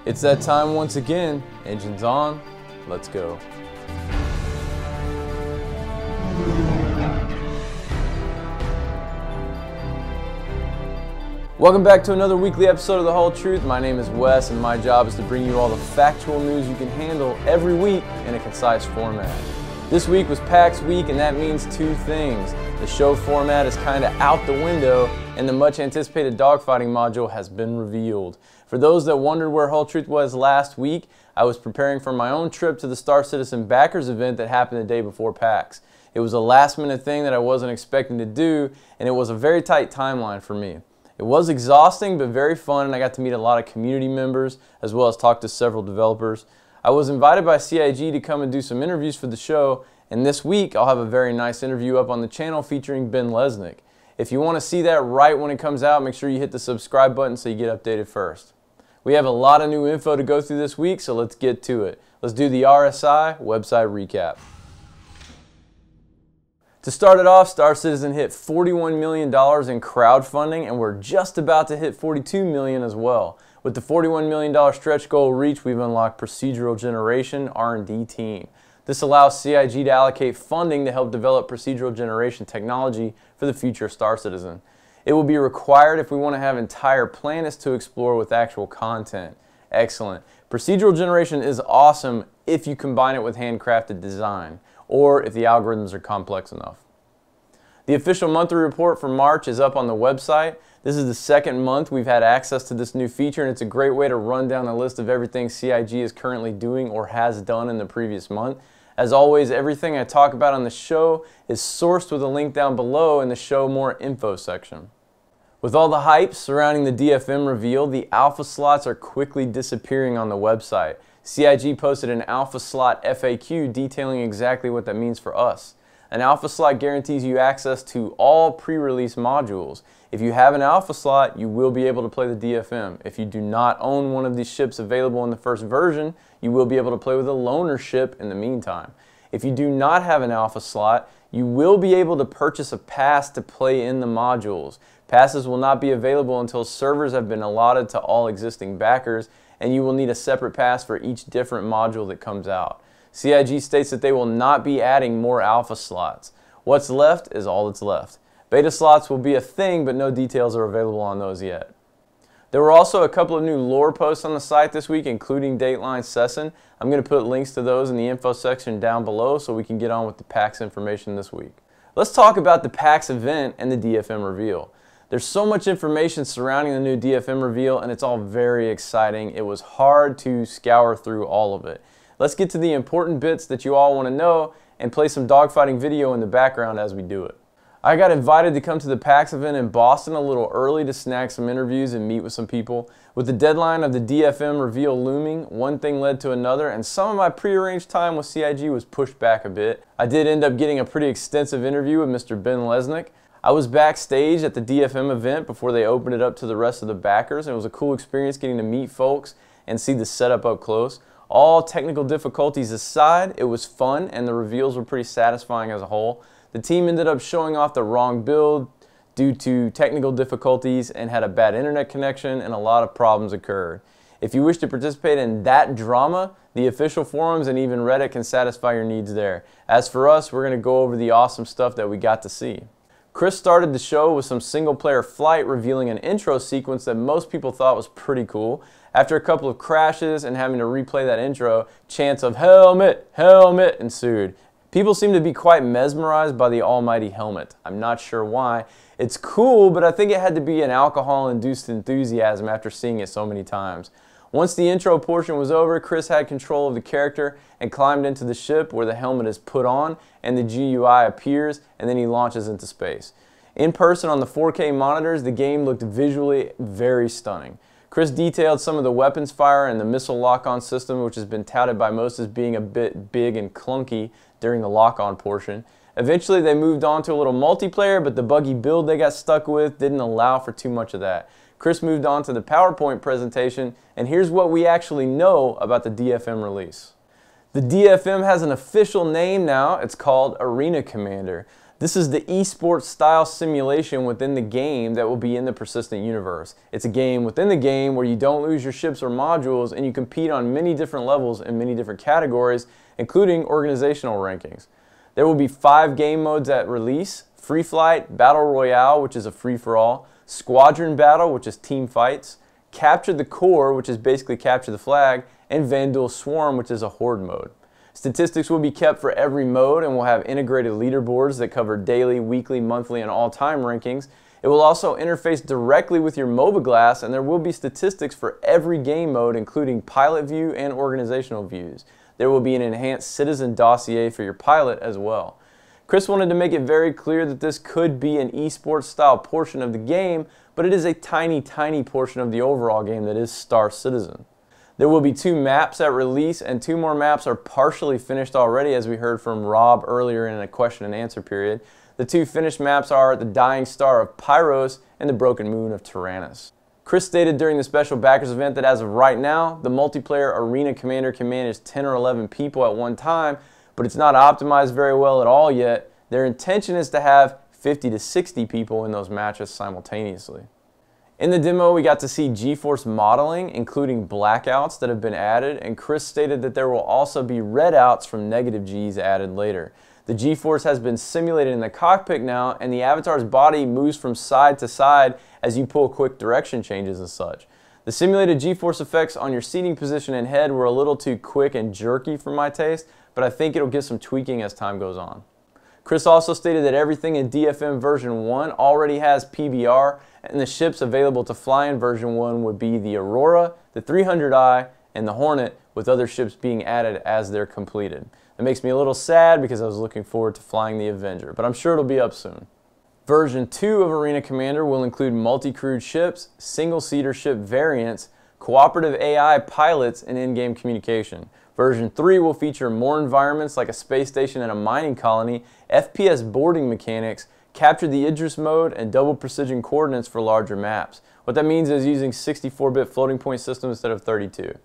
It's that time once again. Engines on, let's go. Welcome back to another weekly episode of The Whole Truth. My name is Wes and my job is to bring you all the factual news you can handle every week in a concise format. This week was PAX week and that means two things. The show format is kind of out the window and the much anticipated dogfighting module has been revealed. For those that wondered where Whole Truth was last week, I was preparing for my own trip to the Star Citizen Backers event that happened the day before PAX. It was a last minute thing that I wasn't expecting to do and it was a very tight timeline for me. It was exhausting but very fun and I got to meet a lot of community members as well as talk to several developers. I was invited by CIG to come and do some interviews for the show, and this week I'll have a very nice interview up on the channel featuring Ben Lesnick. If you want to see that right when it comes out, make sure you hit the subscribe button so you get updated first. We have a lot of new info to go through this week, so let's get to it. Let's do the RSI website recap. To start it off, Star Citizen hit $41 million in crowdfunding and we're just about to hit $42 million as well. With the $41 million stretch goal reached, we've unlocked Procedural Generation R&D team. This allows CIG to allocate funding to help develop procedural generation technology for the future of Star Citizen. It will be required if we want to have entire planets to explore with actual content. Excellent. Procedural generation is awesome if you combine it with handcrafted design, or if the algorithms are complex enough. The official monthly report for March is up on the website. This is the second month we've had access to this new feature and it's a great way to run down a list of everything CIG is currently doing or has done in the previous month. As always, everything I talk about on the show is sourced with a link down below in the show more info section. With all the hype surrounding the DFM reveal, the alpha slots are quickly disappearing on the website. CIG posted an alpha slot FAQ detailing exactly what that means for us. An alpha slot guarantees you access to all pre-release modules. If you have an alpha slot, you will be able to play the DFM. If you do not own one of these ships available in the first version, you will be able to play with a loaner ship in the meantime. If you do not have an alpha slot, you will be able to purchase a pass to play in the modules. Passes will not be available until servers have been allotted to all existing backers, and you will need a separate pass for each different module that comes out. CIG states that they will not be adding more alpha slots. What's left is all that's left. Beta slots will be a thing, but no details are available on those yet. There were also a couple of new lore posts on the site this week, including Dateline Session. I'm going to put links to those in the info section down below so we can get on with the PAX information this week. Let's talk about the PAX event and the DFM reveal. There's so much information surrounding the new DFM reveal and it's all very exciting. It was hard to scour through all of it. Let's get to the important bits that you all want to know and play some dogfighting video in the background as we do it. I got invited to come to the PAX event in Boston a little early to snag some interviews and meet with some people. With the deadline of the DFM reveal looming, one thing led to another and some of my prearranged time with CIG was pushed back a bit. I did end up getting a pretty extensive interview with Mr. Ben Lesnick. I was backstage at the DFM event before they opened it up to the rest of the backers and it was a cool experience getting to meet folks and see the setup up close. All technical difficulties aside, it was fun and the reveals were pretty satisfying as a whole. The team ended up showing off the wrong build due to technical difficulties and had a bad internet connection and a lot of problems occurred. If you wish to participate in that drama, the official forums and even Reddit can satisfy your needs there. As for us, we're going to go over the awesome stuff that we got to see. Chris started the show with some single-player flight revealing an intro sequence that most people thought was pretty cool. After a couple of crashes and having to replay that intro, chants of "Helmet! Helmet!" ensued. People seem to be quite mesmerized by the almighty helmet. I'm not sure why. It's cool, but I think it had to be an alcohol-induced enthusiasm after seeing it so many times. Once the intro portion was over, Chris had control of the character and climbed into the ship where the helmet is put on and the GUI appears and then he launches into space. In person on the 4K monitors, the game looked visually very stunning. Chris detailed some of the weapons fire and the missile lock-on system, which has been touted by most as being a bit big and clunky during the lock-on portion. Eventually they moved on to a little multiplayer, but the buggy build they got stuck with didn't allow for too much of that. Chris moved on to the PowerPoint presentation, and here's what we actually know about the DFM release. The DFM has an official name now. It's called Arena Commander. This is the esports style simulation within the game that will be in the persistent universe. It's a game within the game where you don't lose your ships or modules, and you compete on many different levels in many different categories, including organizational rankings. There will be 5 game modes at release: Free Flight, Battle Royale, which is a free-for-all, Squadron Battle, which is team fights, Capture the Core, which is basically capture the flag, and Vandal Swarm, which is a horde mode. Statistics will be kept for every mode, and we'll have integrated leaderboards that cover daily, weekly, monthly, and all-time rankings. It will also interface directly with your MOBA glass, and there will be statistics for every game mode, including pilot view and organizational views. There will be an enhanced citizen dossier for your pilot as well. Chris wanted to make it very clear that this could be an esports style portion of the game, but it is a tiny, tiny portion of the overall game that is Star Citizen. There will be 2 maps at release, and 2 more maps are partially finished already, as we heard from Rob earlier in a question and answer period. The 2 finished maps are the Dying Star of Pyros and the Broken Moon of Tyrannus. Chris stated during the special backers event that as of right now, the multiplayer arena commander can manage 10 or 11 people at one time, but it's not optimized very well at all yet. Their intention is to have 50 to 60 people in those matches simultaneously. In the demo, we got to see GeForce modeling, including blackouts that have been added, and Chris stated that there will also be redouts from negative Gs added later. The GeForce has been simulated in the cockpit now, and the avatar's body moves from side to side as you pull quick direction changes and such. The simulated GeForce effects on your seating position and head were a little too quick and jerky for my taste, but I think it'll get some tweaking as time goes on. Chris also stated that everything in DFM version 1 already has PBR, and the ships available to fly in version 1 would be the Aurora, the 300i, and the Hornet, with other ships being added as they're completed. That makes me a little sad because I was looking forward to flying the Avenger, but I'm sure it'll be up soon. Version 2 of Arena Commander will include multi-crewed ships, single-seater ship variants, cooperative AI pilots, and in-game communication. Version 3 will feature more environments like a space station and a mining colony, FPS boarding mechanics, capture the Idris mode, and double precision coordinates for larger maps. What that means is using 64-bit floating point systems instead of 32.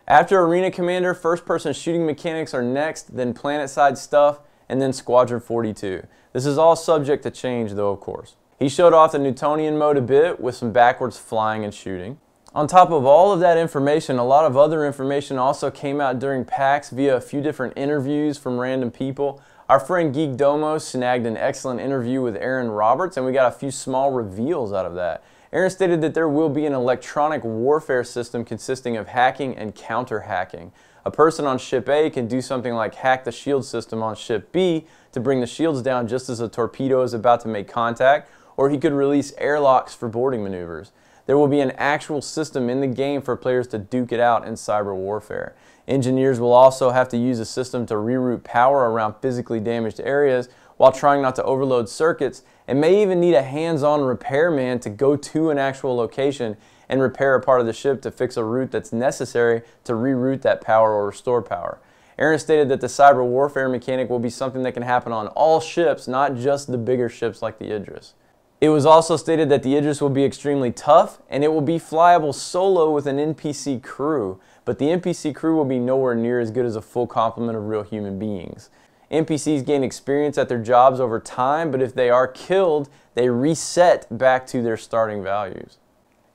After Arena Commander, first-person shooting mechanics are next, then planet-side stuff, and then Squadron 42. This is all subject to change though, of course. He showed off the Newtonian mode a bit with some backwards flying and shooting. On top of all of that information, a lot of other information also came out during PAX via a few different interviews from random people. Our friend Geek Domo snagged an excellent interview with Aaron Roberts, and we got a few small reveals out of that. Aaron stated that there will be an electronic warfare system consisting of hacking and counter-hacking. A person on Ship A can do something like hack the shield system on Ship B to bring the shields down just as a torpedo is about to make contact, or he could release airlocks for boarding maneuvers. There will be an actual system in the game for players to duke it out in cyber warfare. Engineers will also have to use a system to reroute power around physically damaged areas while trying not to overload circuits, and may even need a hands-on repairman to go to an actual location and repair a part of the ship to fix a route that's necessary to reroute that power or restore power. Aaron stated that the cyber warfare mechanic will be something that can happen on all ships, not just the bigger ships like the Idris. It was also stated that the Idris will be extremely tough, and it will be flyable solo with an NPC crew, but the NPC crew will be nowhere near as good as a full complement of real human beings. NPCs gain experience at their jobs over time, but if they are killed, they reset back to their starting values.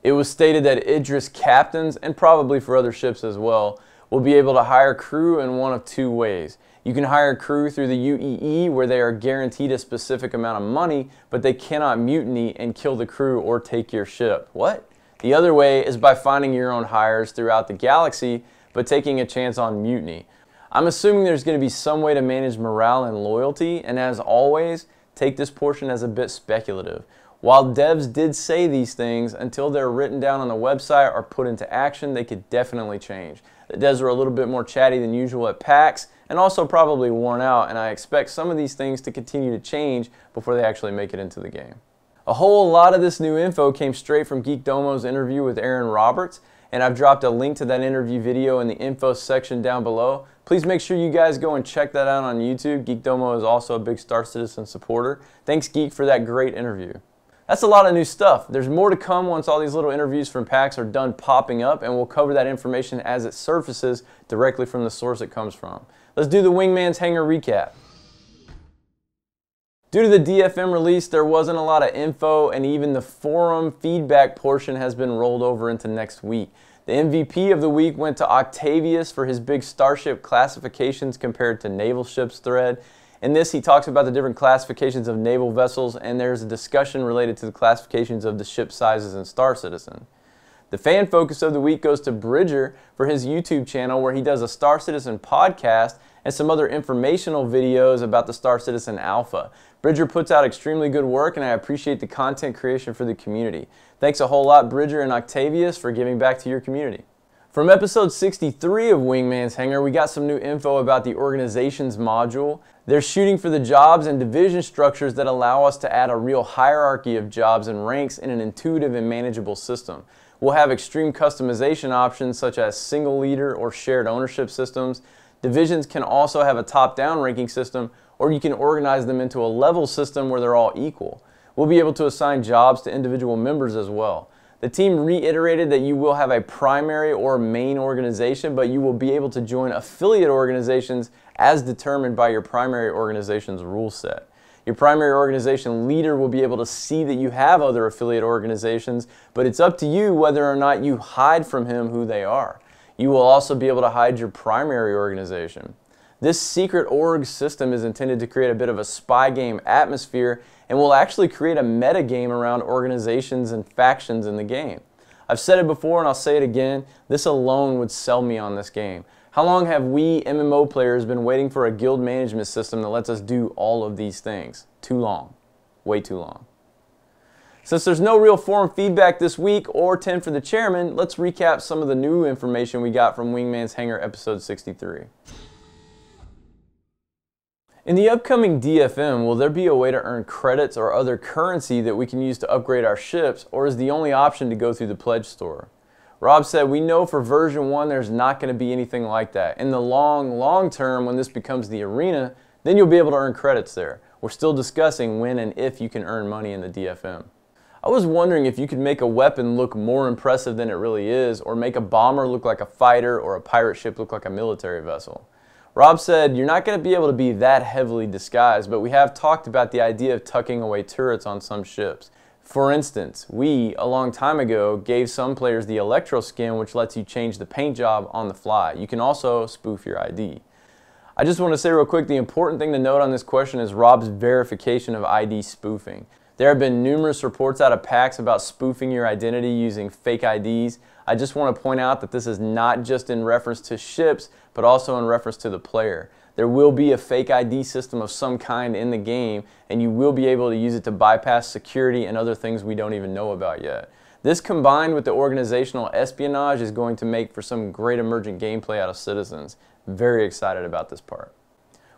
It was stated that Idris captains, and probably for other ships as well, will be able to hire crew in one of 2 ways. You can hire crew through the UEE, where they are guaranteed a specific amount of money, but they cannot mutiny and kill the crew or take your ship. What? The other way is by finding your own hires throughout the galaxy, but taking a chance on mutiny. I'm assuming there's going to be some way to manage morale and loyalty, and as always, take this portion as a bit speculative. While devs did say these things, until they're written down on the website or put into action, they could definitely change. The devs are a little bit more chatty than usual at PAX, and also probably worn out, and I expect some of these things to continue to change before they actually make it into the game. A whole lot of this new info came straight from Geek Domo's interview with Aaron Roberts, and I've dropped a link to that interview video in the info section down below. Please make sure you guys go and check that out on YouTube. Geek Domo is also a big Star Citizen supporter. Thanks, Geek, for that great interview. That's a lot of new stuff. There's more to come once all these little interviews from PAX are done popping up, and we'll cover that information as it surfaces directly from the source it comes from. Let's do the Wingman's Hangar recap. Due to the DFM release, there wasn't a lot of info, and even the forum feedback portion has been rolled over into next week. The MVP of the week went to Octavius for his big starship classifications compared to naval ships thread. In this, he talks about the different classifications of naval vessels, and there's a discussion related to the classifications of the ship sizes in Star Citizen. The fan focus of the week goes to Bridger for his YouTube channel, where he does a Star Citizen podcast and some other informational videos about the Star Citizen Alpha. Bridger puts out extremely good work, and I appreciate the content creation for the community. Thanks a whole lot, Bridger and Octavius, for giving back to your community. From episode 63 of Wingman's Hangar, we got some new info about the organizations module. They're shooting for the jobs and division structures that allow us to add a real hierarchy of jobs and ranks in an intuitive and manageable system. We'll have extreme customization options such as single leader or shared ownership systems. Divisions can also have a top-down ranking system, or you can organize them into a level system where they're all equal. We'll be able to assign jobs to individual members as well. The team reiterated that you will have a primary or main organization, but you will be able to join affiliate organizations as determined by your primary organization's rule set. Your primary organization leader will be able to see that you have other affiliate organizations, but it's up to you whether or not you hide from him who they are. You will also be able to hide your primary organization. This secret org system is intended to create a bit of a spy game atmosphere, and will actually create a meta game around organizations and factions in the game. I've said it before and I'll say it again, this alone would sell me on this game. How long have we MMO players been waiting for a guild management system that lets us do all of these things? Too long. Way too long. Since there's no real forum feedback this week or 10 for the chairman, let's recap some of the new information we got from Wingman's Hangar episode 63. In the upcoming DFM, will there be a way to earn credits or other currency that we can use to upgrade our ships, or is the only option to go through the pledge store? Rob said, we know for version 1 there's not going to be anything like that. In the long term, when this becomes the arena, then you'll be able to earn credits there. We're still discussing when and if you can earn money in the DFM. I was wondering if you could make a weapon look more impressive than it really is, or make a bomber look like a fighter or a pirate ship look like a military vessel. Rob said, you're not going to be able to be that heavily disguised, but we have talked about the idea of tucking away turrets on some ships. For instance, we, a long time ago, gave some players the Electro skin, which lets you change the paint job on the fly. You can also spoof your ID. I just want to say real quick, the important thing to note on this question is Rob's verification of ID spoofing. There have been numerous reports out of PAX about spoofing your identity using fake IDs. I just want to point out that this is not just in reference to ships, but also in reference to the player. There will be a fake ID system of some kind in the game, and you will be able to use it to bypass security and other things we don't even know about yet. This, combined with the organizational espionage, is going to make for some great emergent gameplay out of Citizens. Very excited about this part.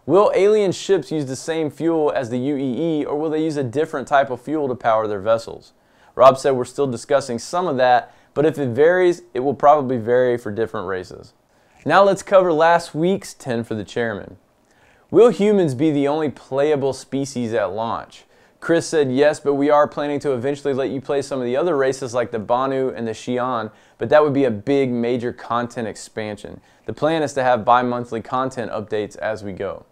Will alien ships use the same fuel as the UEE, or will they use a different type of fuel to power their vessels? Rob said we're still discussing some of that, but if it varies, it will probably vary for different races. Now let's cover last week's 10 for the chairman. Will humans be the only playable species at launch? Chris said yes, but we are planning to eventually let you play some of the other races like the Banu and the Xi'an, but that would be a big major content expansion. The plan is to have bi-monthly content updates as we go.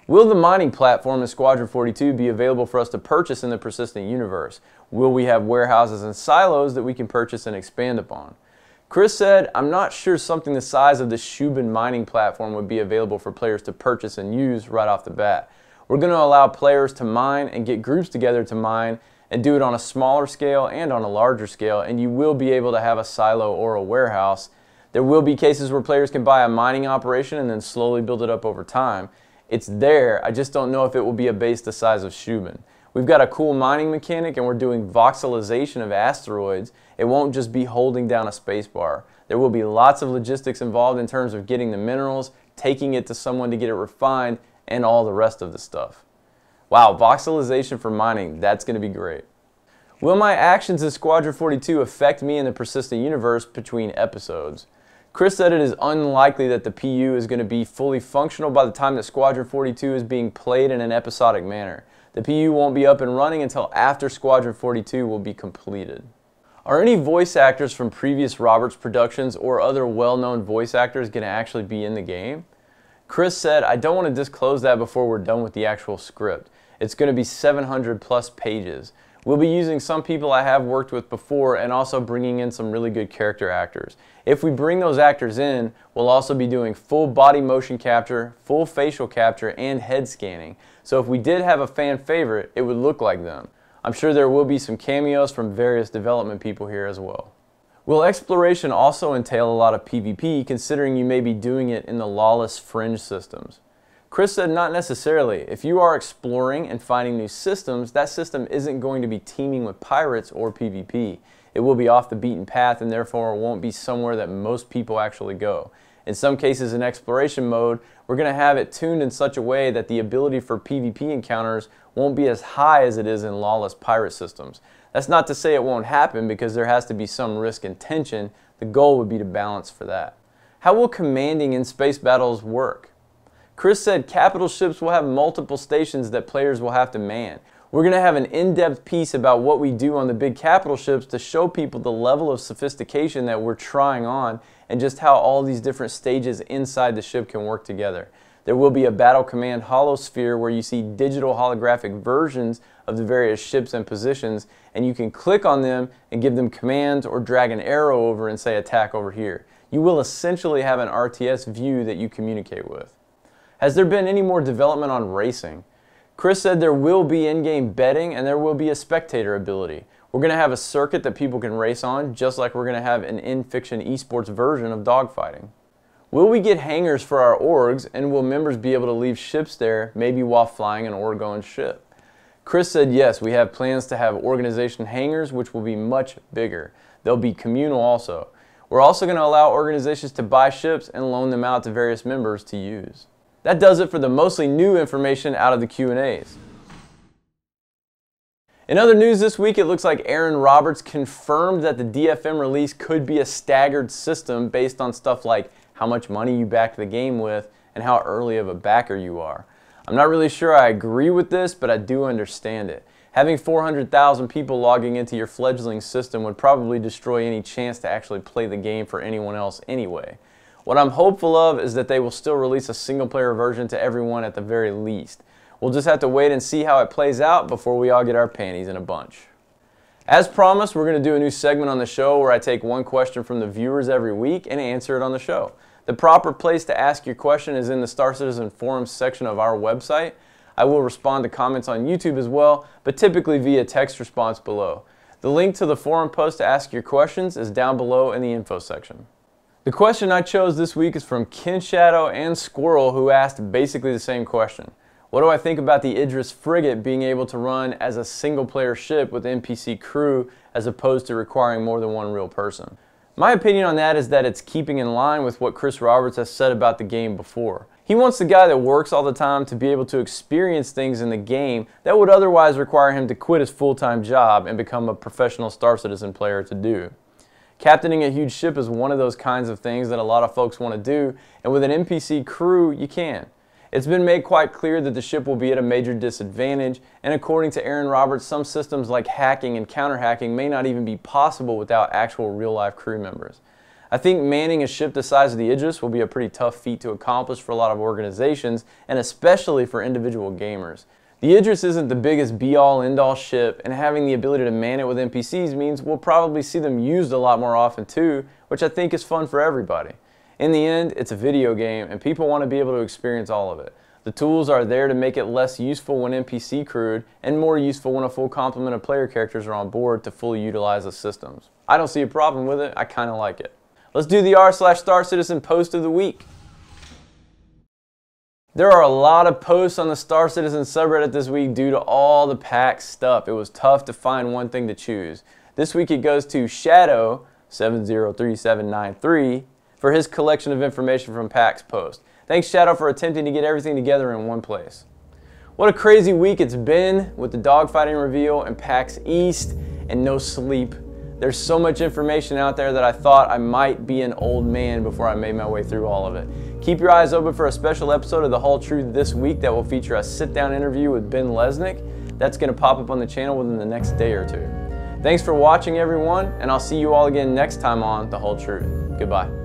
Will the mining platform in Squadron 42 be available for us to purchase in the persistent universe? Will we have warehouses and silos that we can purchase and expand upon? Chris said, I'm not sure something the size of the Shubin mining platform would be available for players to purchase and use right off the bat. We're going to allow players to mine and get groups together to mine and do it on a smaller scale and on a larger scale, and you will be able to have a silo or a warehouse. There will be cases where players can buy a mining operation and then slowly build it up over time. It's there, I just don't know if it will be a base the size of Shubin. We've got a cool mining mechanic and we're doing voxelization of asteroids. It won't just be holding down a spacebar. There will be lots of logistics involved in terms of getting the minerals, taking it to someone to get it refined, and all the rest of the stuff. Wow, voxelization for mining, that's going to be great. Will my actions in Squadron 42 affect me in the persistent universe between episodes? Chris said it is unlikely that the PU is going to be fully functional by the time that Squadron 42 is being played in an episodic manner. The PU won't be up and running until after Squadron 42 will be completed. Are any voice actors from previous Roberts productions or other well-known voice actors going to actually be in the game? Chris said, I don't want to disclose that before we're done with the actual script. It's going to be 700 plus pages. We'll be using some people I have worked with before and also bringing in some really good character actors. If we bring those actors in, we'll also be doing full body motion capture, full facial capture, and head scanning. So if we did have a fan favorite, it would look like them. I'm sure there will be some cameos from various development people here as well. Will exploration also entail a lot of PvP, considering you may be doing it in the lawless fringe systems? Chris said not necessarily. If you are exploring and finding new systems, that system isn't going to be teaming with pirates or PvP. It will be off the beaten path and therefore won't be somewhere that most people actually go. In some cases in exploration mode, we're going to have it tuned in such a way that the ability for PvP encounters won't be as high as it is in lawless pirate systems. That's not to say it won't happen, because there has to be some risk and tension. The goal would be to balance for that. How will commanding in space battles work? Chris said capital ships will have multiple stations that players will have to man. We're going to have an in-depth piece about what we do on the big capital ships to show people the level of sophistication that we're trying on and just how all these different stages inside the ship can work together. There will be a battle command holosphere where you see digital holographic versions of the various ships and positions, and you can click on them and give them commands or drag an arrow over and say attack over here. You will essentially have an RTS view that you communicate with. Has there been any more development on racing? Chris said there will be in-game betting and there will be a spectator ability. We're going to have a circuit that people can race on, just like we're going to have an in-fiction esports version of dogfighting. Will we get hangars for our orgs, and will members be able to leave ships there, maybe while flying an org-owned ship? Chris said yes, we have plans to have organization hangars, which will be much bigger. They'll be communal also. We're also going to allow organizations to buy ships and loan them out to various members to use. That does it for the mostly new information out of the Q&As. In other news this week, it looks like Aaron Roberts confirmed that the DFM release could be a staggered system based on stuff like how much money you backed the game with and how early of a backer you are. I'm not really sure I agree with this, but I do understand it. Having 400,000 people logging into your fledgling system would probably destroy any chance to actually play the game for anyone else anyway. What I'm hopeful of is that they will still release a single-player version to everyone at the very least. We'll just have to wait and see how it plays out before we all get our panties in a bunch. As promised, we're going to do a new segment on the show where I take one question from the viewers every week and answer it on the show. The proper place to ask your question is in the Star Citizen Forums section of our website. I will respond to comments on YouTube as well, but typically via text response below. The link to the forum post to ask your questions is down below in the info section. The question I chose this week is from Ken Shadow and Squirrel, who asked basically the same question. What do I think about the Idris frigate being able to run as a single-player ship with NPC crew as opposed to requiring more than one real person? My opinion on that is that it's keeping in line with what Chris Roberts has said about the game before. He wants the guy that works all the time to be able to experience things in the game that would otherwise require him to quit his full-time job and become a professional Star Citizen player to do. Captaining a huge ship is one of those kinds of things that a lot of folks want to do, and with an NPC crew, you can. It's been made quite clear that the ship will be at a major disadvantage, and according to Aaron Roberts, some systems like hacking and counter-hacking may not even be possible without actual real-life crew members. I think manning a ship the size of the Idris will be a pretty tough feat to accomplish for a lot of organizations, and especially for individual gamers. The Idris isn't the biggest be-all, end-all ship, and having the ability to man it with NPCs means we'll probably see them used a lot more often too, which I think is fun for everybody. In the end, it's a video game, and people want to be able to experience all of it. The tools are there to make it less useful when NPC crewed, and more useful when a full complement of player characters are on board to fully utilize the systems. I don't see a problem with it, I kinda like it. Let's do the r/Star Citizen post of the week. There are a lot of posts on the Star Citizen subreddit this week due to all the PAX stuff. It was tough to find one thing to choose. This week it goes to Shadow 703793 for his collection of information from PAX post. Thanks Shadow for attempting to get everything together in one place. What a crazy week it's been with the dogfighting reveal and PAX East and no sleep. There's so much information out there that I thought I might be an old man before I made my way through all of it. Keep your eyes open for a special episode of The Whole Truth this week that will feature a sit-down interview with Ben Lesnick. That's going to pop up on the channel within the next day or two. Thanks for watching everyone, and I'll see you all again next time on The Whole Truth. Goodbye.